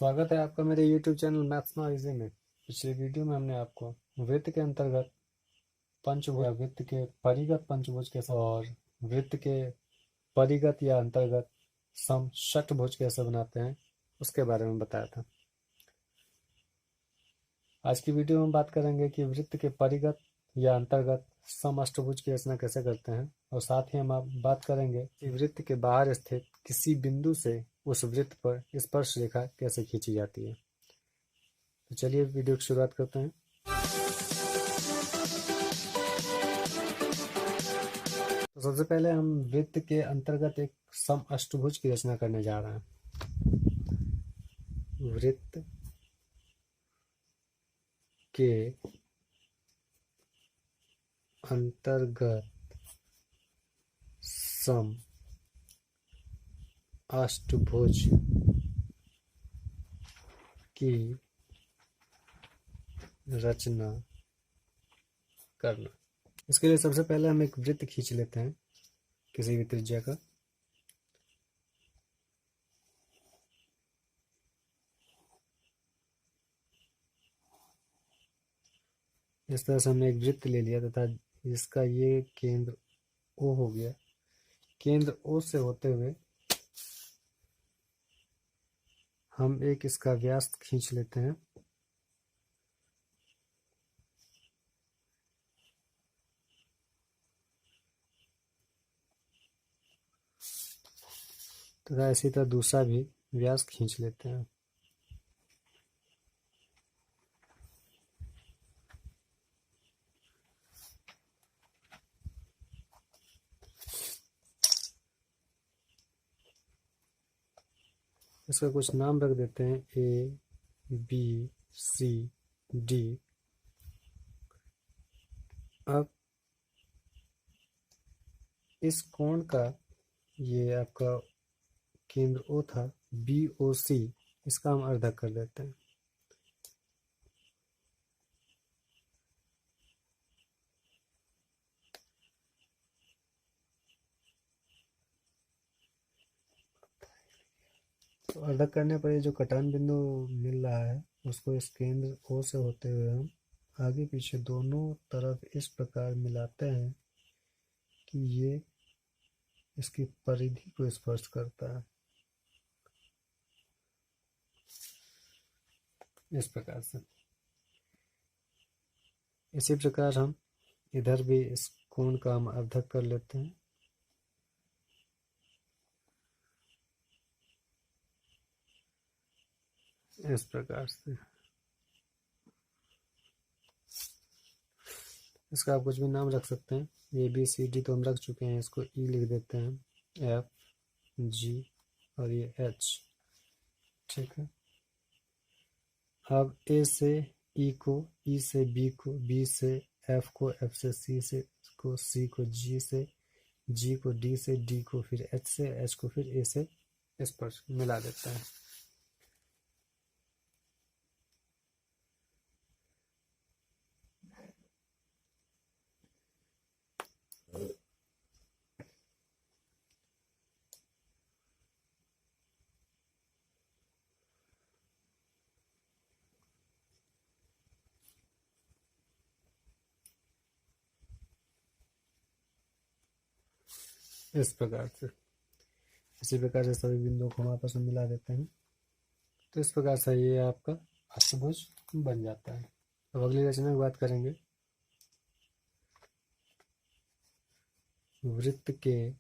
स्वागत है आपका मेरे YouTube channel maths now easy में। पिछले वीडियो में हमने आपको वृत्त के अंतर्गत पंचभुज या वृत्त के परिगत पंचभुज कैसे और वृत्त के परिगत या अंतर्गत समषटभुज कैसे बनाते हैं उसके बारे में बताया था। आज की वीडियो में बात करेंगे कि वृत्त के परिगत या अंतर्गत समअष्टभुज की रचना कैसे करते हैं और साथ ही हम आप बात करेंगे कि वृत्त के बाहर स्थित किसी बिंदु से उस वृत्त पर स्पर्श रेखा कैसे खींची जाती है। तो चलिए वीडियो की शुरुआत करते हैं। तो सबसे पहले हम वृत्त के अंतर्गत एक समअष्टभुज की रचना करने जा रहे हैं। वृत्त के अंतर्गत समअष्टभुज की रचना करना। इसके लिए सबसे पहले हम एक वृत्त खींच लेते हैं किसी भी त्रिज्या का। इस तरह से हमने एक वृत्त ले लिया तथा इसका ये केंद्र O हो गया। केंद्र O से होते हुए हम एक इसका व्यास खींच लेते हैं। तथा इसी तरह दूसरा भी व्यास खींच लेते हैं। इसका कुछ नाम रख देते हैं A, B, C, D। अब इस कोण का ये आपका केंद्र O था, BOC, इसका हम अर्धक कर देते हैं। तो अर्धक करने पर ये जो कटान बिंदु मिल रहा है उसको इस केंद्र O से होते हुए हम आगे पीछे दोनों तरफ इस प्रकार मिलाते हैं कि ये इसकी परिधि को स्पर्श करता है। इस प्रकार से इसी प्रकार हम इधर भी इस कोण का हम अर्धक कर लेते हैं। इस प्रकार से इसका आप कुछ भी नाम रख सकते हैं। ABCD तो हम रख चुके हैं, इसको E लिख देते हैं, FG और ये H। ठीक है। अब A से E को, E से B को, B से F को, F से C से को, C को G से, G को D से, D को फिर H से, H को फिर A से स्पर्श मिला देता है। इस प्रकार से इसी प्रकार से सभी बिंदुओं को हम आपस में मिला देते हैं। तो इस प्रकार से ये आपका अष्टभुज बन जाता है। अब अगली रचना की बात करेंगे। वृत्त के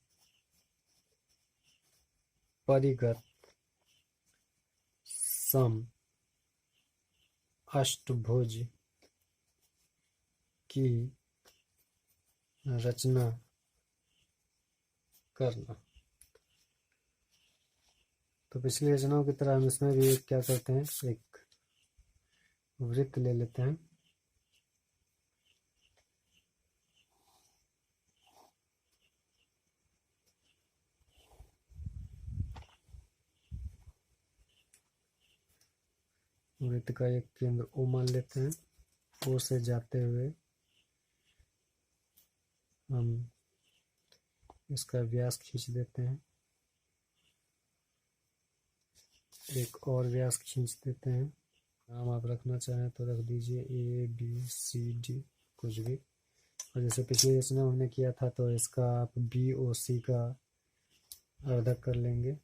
परिगत सम अष्टभुज की रचना करना। तो पिछली रचनाओं की तरह हम इसमें भी क्या करते हैं, एक वृत्त ले लेते हैं। वृत्त का एक केंद्र O मान लेते हैं। O से जाते हुए हम इसका व्यास खींच देते हैं। एक और व्यास खींच देते हैं। नाम आप रखना चाहें तो रख दीजिए ABCD कुछ भी। और जैसे पिछली रचना हमने किया था तो इसका आप BOC का अर्धक कर लेंगे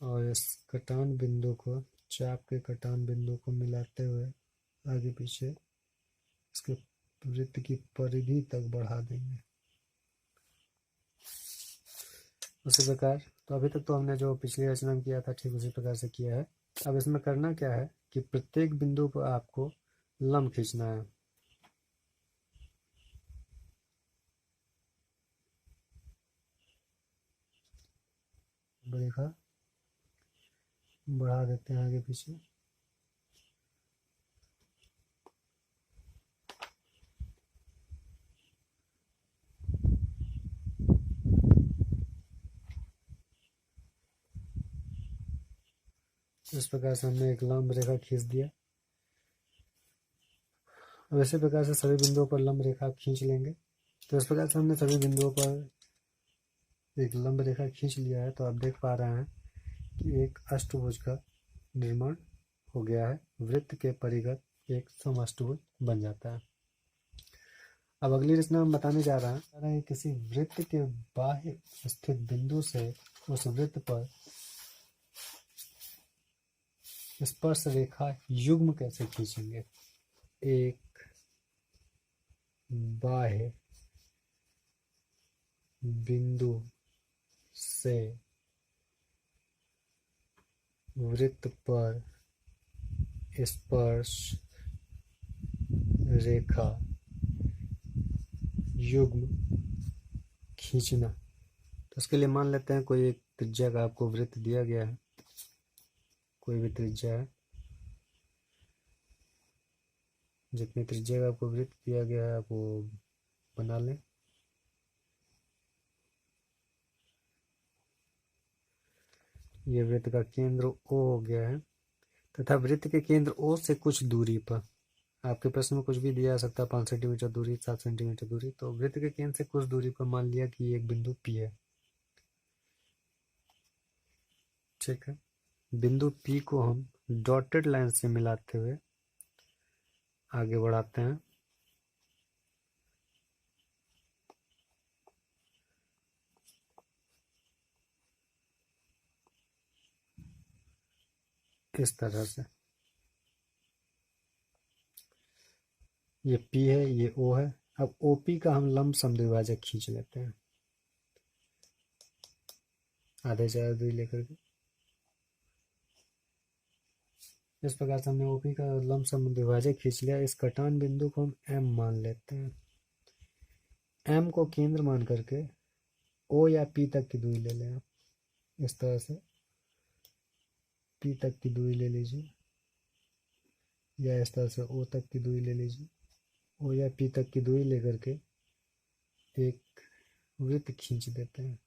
और इस कटान बिंदु को, चाप के कटान बिंदु को मिलाते हुए आगे पीछे इसके वृत्त की परिधि तक बढ़ा देंगे। उसी प्रकार तो अभी तक तो हमने जो पिछली रचना में किया था ठीक उसी प्रकार से किया है। अब इसमें करना क्या है कि प्रत्येक बिंदु पर आपको लंब खींचना है। रेखा बढ़ा देते हैं आगे पीछे। इस प्रकार से हमने एक लंब रेखा खींच दिया। अब इसी प्रकार से सभी बिंदुओं पर लंब रेखा खींच लेंगे। तो इस प्रकार से हमने सभी बिंदुओं पर एक लंब रेखा खींच लिया है। तो आप देख पा रहे हैं कि एक अष्टभुज का निर्माण हो गया है। वृत्त के परिगत एक समअष्टभुज बन जाता है। अब अगली रचना हम बताने जा रहे हैं किसी वृत्त के बाह्य स्थित बिंदु से उस वृत्त पर स्पर्श रेखा युग्म कैसे खींचेंगे। एक बाह्य बिंदु से वृत्त पर स्पर्श रेखा युग्म खींचना। तो उसके लिए मान लेते हैं कोई एक त्रिज्या का आपको वृत्त दिया गया है, कोई भी त्रिज्या है। जितनी त्रिज्या का आपको वृत्त दिया गया है आप वो बना लें। ये वृत्त का केंद्र O हो गया है तथा वृत्त के केंद्र O से कुछ दूरी पर, आपके प्रश्न में कुछ भी दिया जा सकता है, 5 सेंटीमीटर दूरी, 7 सेंटीमीटर दूरी। तो वृत्त के केंद्र से कुछ दूरी पर मान लिया कि एक बिंदु P है। ठीक है, बिंदु P को हम डॉटेड लाइन से मिलाते हुए आगे बढ़ाते हैं। इस तरह से ये P है, ये O है। अब OP का हम लंब समद्विभाजक खींच लेते हैं आधे से आधी लेकर के। इस प्रकार से हमने OP का लंब समद्विभाजक खींच लिया। इस कटान बिंदु को हम M मान लेते हैं। M को केंद्र मान करके O या P तक की दूरी ले लें आप। इस तरह से P तक की दूरी ले लीजिए या इस तरह से O तक की दूरी ले लीजिए। O या P तक की दूरी लेकर के एक वृत्त खींच देते हैं।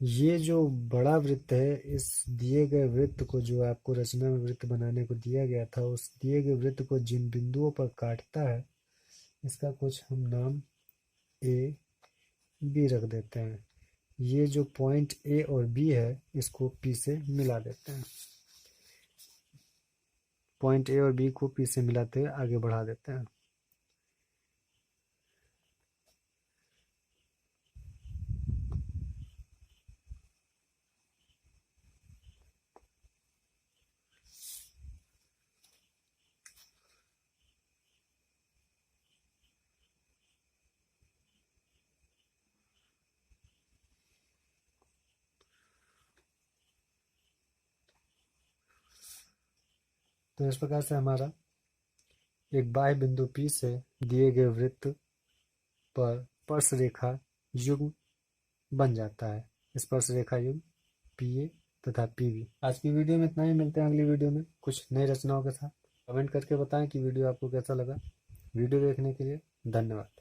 ये जो बड़ा वृत्त है, इस दिए गए वृत्त को, जो आपको रचना में वृत्त बनाने को दिया गया था, उस दिए गए वृत्त को जिन बिंदुओं पर काटता है इसका कुछ हम नाम A B रख देते हैं। ये जो पॉइंट A और B है इसको P से मिला देते हैं। पॉइंट A और B को P से मिलाते हुए आगे बढ़ा देते हैं। तो इस प्रकार से हमारा एक बाह्य बिंदु P से दिए गए वृत्त पर स्पर्श रेखा युग्म बन जाता है। स्पर्श रेखा युग्म PA तथा PB। आज की वीडियो में इतना ही। मिलते हैं अगली वीडियो में कुछ नई रचनाओं के साथ। कमेंट करके बताएं कि वीडियो आपको कैसा लगा। वीडियो देखने के लिए धन्यवाद।